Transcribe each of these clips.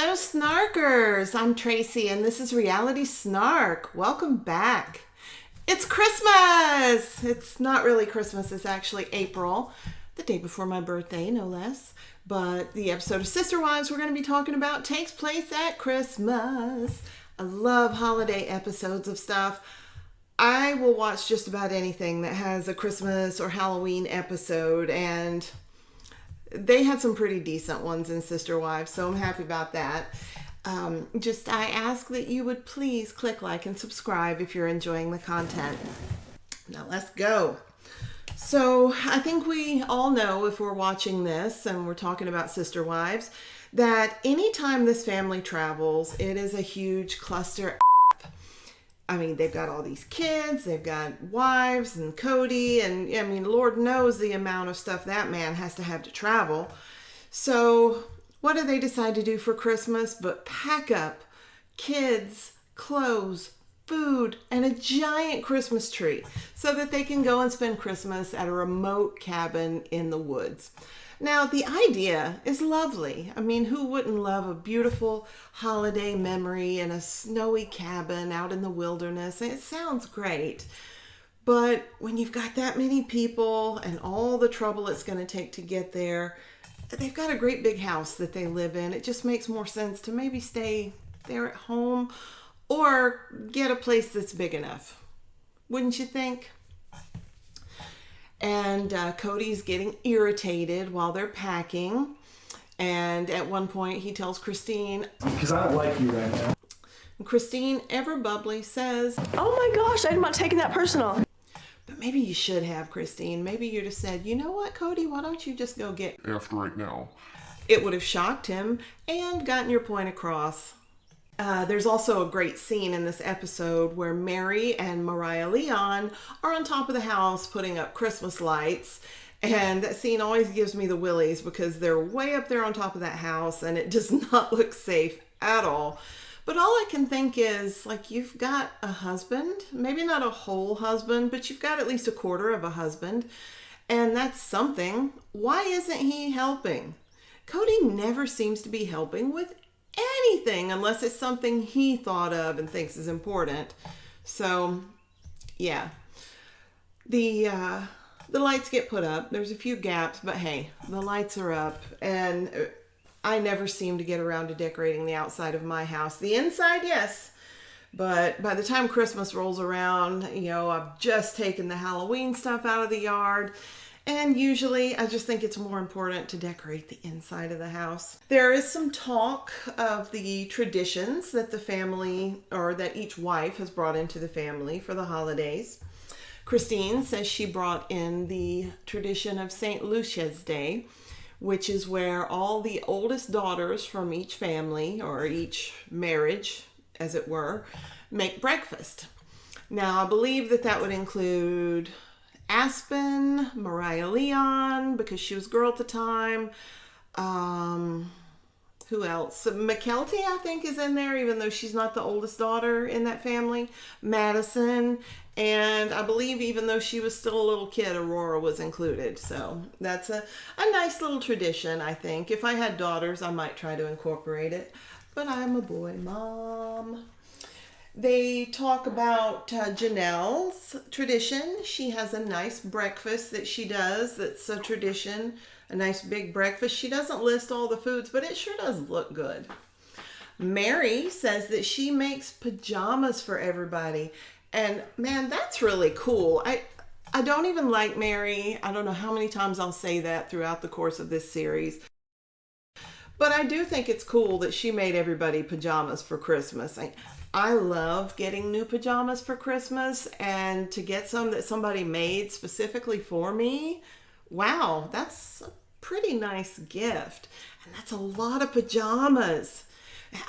Hello, Snarkers. I'm Tracy, and this is Reality Snark. Welcome back. It's Christmas. It's not really Christmas. It's actually April, the day before my birthday, no less. But the episode of Sister Wives we're going to be talking about takes place at Christmas. I love holiday episodes of stuff. I will watch just about anything that has a Christmas or Halloween episode, and they had some pretty decent ones in Sister Wives, so I'm happy about that. I ask that you would please click like and subscribe if you're enjoying the content. Now let's go. So I think we all know, if we're watching this and we're talking about Sister Wives, that anytime this family travels, it is a huge cluster. I mean, they've got all these kids, they've got wives and KODY, and I mean, Lord knows the amount of stuff that man has to have to travel. So what do they decide to do for Christmas but pack up kids, clothes, food, and a giant Christmas tree so that they can go and spend Christmas at a remote cabin in the woods? Now, the idea is lovely. I mean, who wouldn't love a beautiful holiday memory in a snowy cabin out in the wilderness? It sounds great. But when you've got that many people and all the trouble it's going to take to get there, they've got a great big house that they live in. It just makes more sense to maybe stay there at home or get a place that's big enough. Wouldn't you think? And KODY's getting irritated while they're packing. And at one point he tells Christine, "Because I don't like you right now." And Christine, ever bubbly, says, "Oh my gosh, I'm not taking that personal." But maybe you should have, Christine. Maybe you'd have said, "You know what, KODY, why don't you just go get After right now. It would have shocked him and gotten your point across. There's also a great scene in this episode where Mary and Mariah Leon are on top of the house putting up Christmas lights. And that scene always gives me the willies because they're way up there on top of that house and it does not look safe at all. But all I can think is, like, you've got a husband, maybe not a whole husband, but you've got at least a quarter of a husband. And that's something. Why isn't he helping? KODY never seems to be helping with anything unless it's something he thought of and thinks is important. So yeah, the lights get put up. There's a few gaps, but hey, the lights are up, and I never seem to get around to decorating the outside of my house. The inside, yes, but by the time Christmas rolls around, I've just taken the Halloween stuff out of the yard. And usually I just think it's more important to decorate the inside of the house. There is some talk of the traditions that the family, or that each wife has brought into the family for the holidays. Christine says she brought in the tradition of St. Lucia's Day, which is where all the oldest daughters from each family, or each marriage, as it were, make breakfast. Now, I believe that would include Aspen, Mariah Leon, because she was girl at the time. Who else? McKelty, I think, is in there, even though she's not the oldest daughter in that family. Madison, and I believe even though she was still a little kid, Aurora was included. So that's a nice little tradition, I think. If I had daughters, I might try to incorporate it. But I'm a boy mom. They talk about Janelle's tradition. She has a nice breakfast that she does. That's a tradition, a nice big breakfast. She doesn't list all the foods, but it sure does look good. Mary says that she makes pajamas for everybody. And man, that's really cool. I don't even like Mary. I don't know how many times I'll say that throughout the course of this series. But I do think it's cool that she made everybody pajamas for Christmas. I love getting new pajamas for Christmas, and to get some that somebody made specifically for me, wow, that's a pretty nice gift. And that's a lot of pajamas.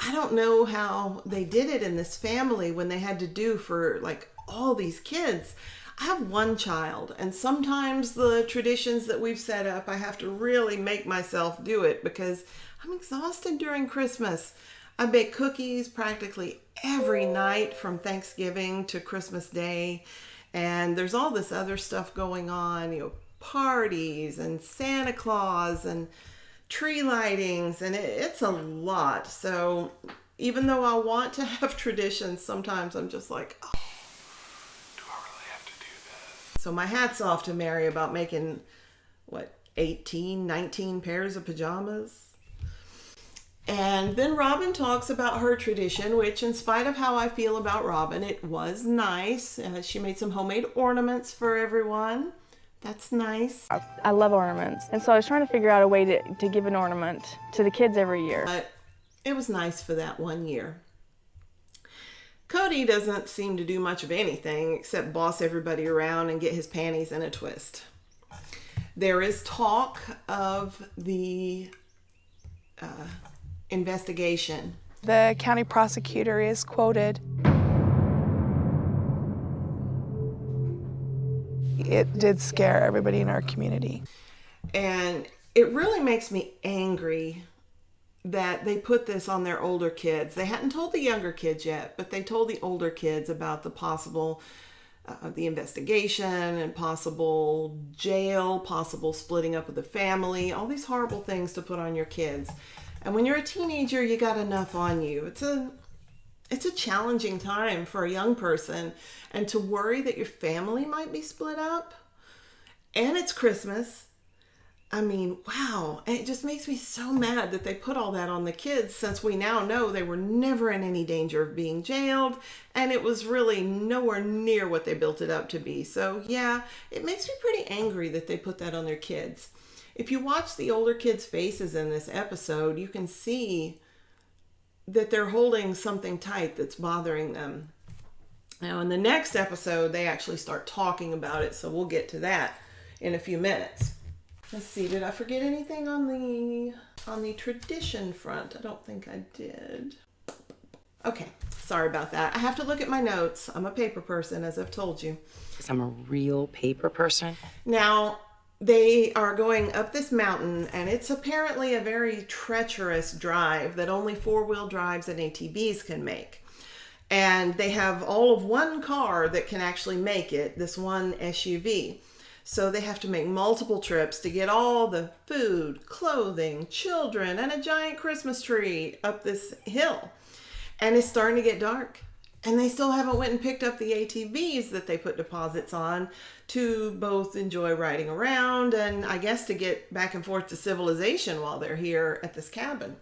I don't know how they did it in this family when they had to do for like all these kids. I have one child, and sometimes the traditions that we've set up, I have to really make myself do it because I'm exhausted during Christmas. I bake cookies practically every night from Thanksgiving to Christmas Day. And there's all this other stuff going on, parties and Santa Claus and tree lightings, and it's a lot. So even though I want to have traditions, sometimes I'm just like, oh. Do I really have to do that? So my hat's off to Mary about making, 18, 19 pairs of pajamas. And then Robin talks about her tradition, which in spite of how I feel about Robin, it was nice. She made some homemade ornaments for everyone. That's nice. I love ornaments, and so I was trying to figure out a way to give an ornament to the kids every year. But it was nice for that one year. KODY doesn't seem to do much of anything except boss everybody around and get his panties in a twist. There is talk of the investigation. The county prosecutor is quoted. It did scare everybody in our community. And it really makes me angry that they put this on their older kids. They hadn't told the younger kids yet, but they told the older kids about the possible the investigation and possible jail, possible splitting up of the family, all these horrible things to put on your kids. And when you're a teenager, you got enough on you. It's a challenging time for a young person, and to worry that your family might be split up, and it's Christmas. I mean, wow. And it just makes me so mad that they put all that on the kids, since we now know they were never in any danger of being jailed, and it was really nowhere near what they built it up to be. So yeah, it makes me pretty angry that they put that on their kids. If you watch the older kids' faces in this episode, you can see that they're holding something tight that's bothering them. Now, in the next episode, they actually start talking about it, so we'll get to that in a few minutes. Let's see, did I forget anything on the tradition front? I don't think I did. Okay, sorry about that. I have to look at my notes. I'm a paper person, as I've told you. Because I'm a real paper person. Now, they are going up this mountain, and it's apparently a very treacherous drive that only four-wheel drives and ATVs can make. And they have all of one car that can actually make it, this one SUV. So they have to make multiple trips to get all the food, clothing, children, and a giant Christmas tree up this hill. And it's starting to get dark. And they still haven't went and picked up the ATVs that they put deposits on to both enjoy riding around and I guess to get back and forth to civilization while they're here at this cabin.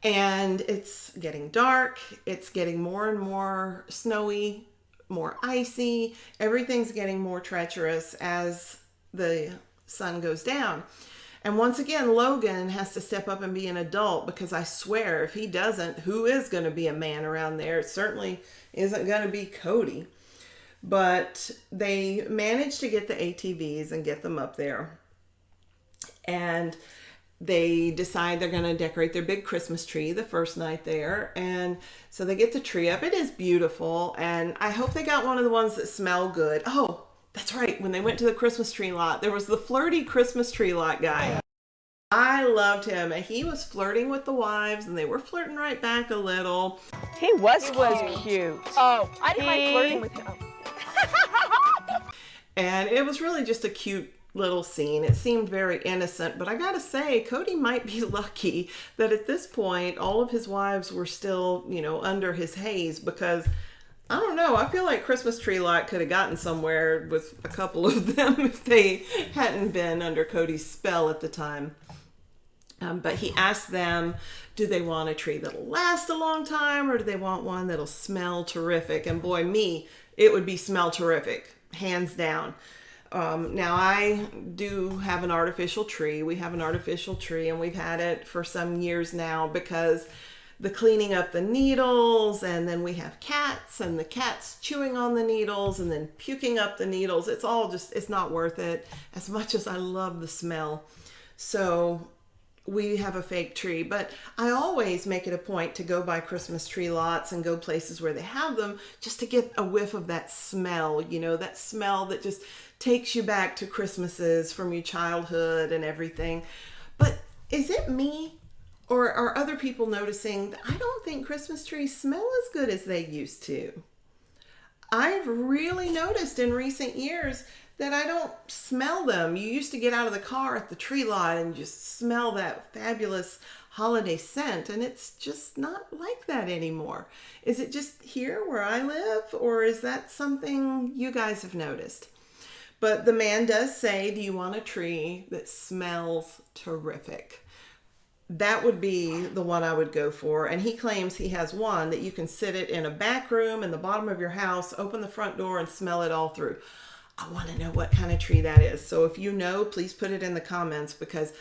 And it's getting dark. It's getting more and more snowy, more icy. Everything's getting more treacherous as the sun goes down. And once again, Logan has to step up and be an adult, because I swear if he doesn't, who is going to be a man around there? It certainly isn't going to be KODY. But they managed to get the ATVs and get them up there. And they decide they're going to decorate their big Christmas tree the first night there. And so they get the tree up. It is beautiful. And I hope they got one of the ones that smell good. Oh, that's right. When they went to the Christmas tree lot, there was the flirty Christmas tree lot guy. I loved him. And he was flirting with the wives, and they were flirting right back a little. He was cute. Oh, I didn't like flirting with him. And it was really just a cute little scene. It seemed very innocent, but I gotta say, KODY might be lucky that at this point all of his wives were still, under his haze, because I don't know, I feel like Christmas Tree Lot could have gotten somewhere with a couple of them if they hadn't been under KODY's spell at the time. But he asked them, do they want a tree that'll last a long time, or do they want one that'll smell terrific? And boy, it would be smell terrific, hands down. Now I do have an artificial tree. We have an artificial tree, and we've had it for some years now, because the cleaning up the needles, and then we have cats, and the cats chewing on the needles and then puking up the needles. It's not worth it, as much as I love the smell. So we have a fake tree, but I always make it a point to go by Christmas tree lots and go places where they have them, just to get a whiff of that smell, that smell that just takes you back to Christmases from your childhood and everything. But is it me, or are other people noticing that I don't think Christmas trees smell as good as they used to? I've really noticed in recent years that I don't smell them. You used to get out of the car at the tree lot and just smell that fabulous holiday scent, and it's just not like that anymore. Is it just here where I live, or is that something you guys have noticed? But the man does say, do you want a tree that smells terrific? That would be the one I would go for. And he claims he has one that you can sit it in a back room in the bottom of your house, open the front door, and smell it all through. I want to know what kind of tree that is. So if you know, please put it in the comments, because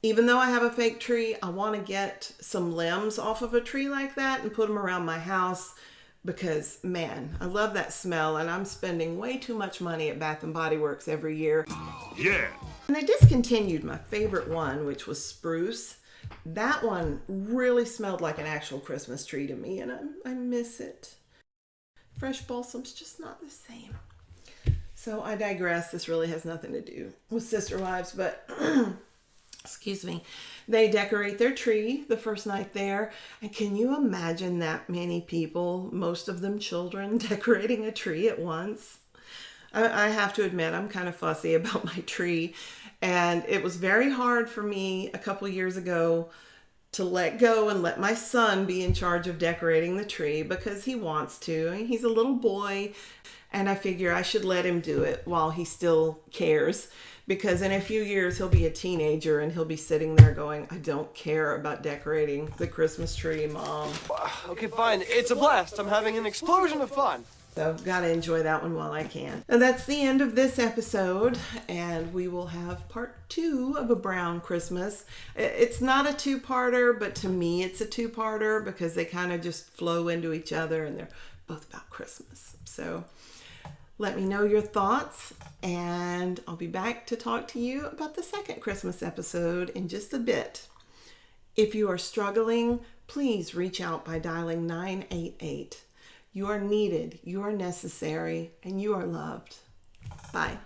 even though I have a fake tree, I want to get some limbs off of a tree like that and put them around my house, because man, I love that smell, and I'm spending way too much money at Bath and Body Works every year. Yeah. And they discontinued my favorite one, which was spruce. That one really smelled like an actual Christmas tree to me, and I miss it. Fresh balsam's just not the same. So I digress. This really has nothing to do with Sister Wives, but excuse me. They decorate their tree the first night there. And can you imagine that many people, most of them children, decorating a tree at once? I have to admit, I'm kind of fussy about my tree. And it was very hard for me a couple years ago to let go and let my son be in charge of decorating the tree, because he wants to. He's a little boy, and I figure I should let him do it while he still cares, because in a few years he'll be a teenager and he'll be sitting there going, I don't care about decorating the Christmas tree, Mom. Okay, fine. It's a blast. I'm having an explosion of fun. So gotta enjoy that one while I can. And that's the end of this episode, and we will have part 2 of A Brown Christmas. It's not a two-parter, but to me it's a two-parter, because they kind of just flow into each other, and they're both about Christmas. So let me know your thoughts, and I'll be back to talk to you about the second Christmas episode in just a bit. If you are struggling, please reach out by dialing 988. You are needed, you are necessary, and you are loved. Bye.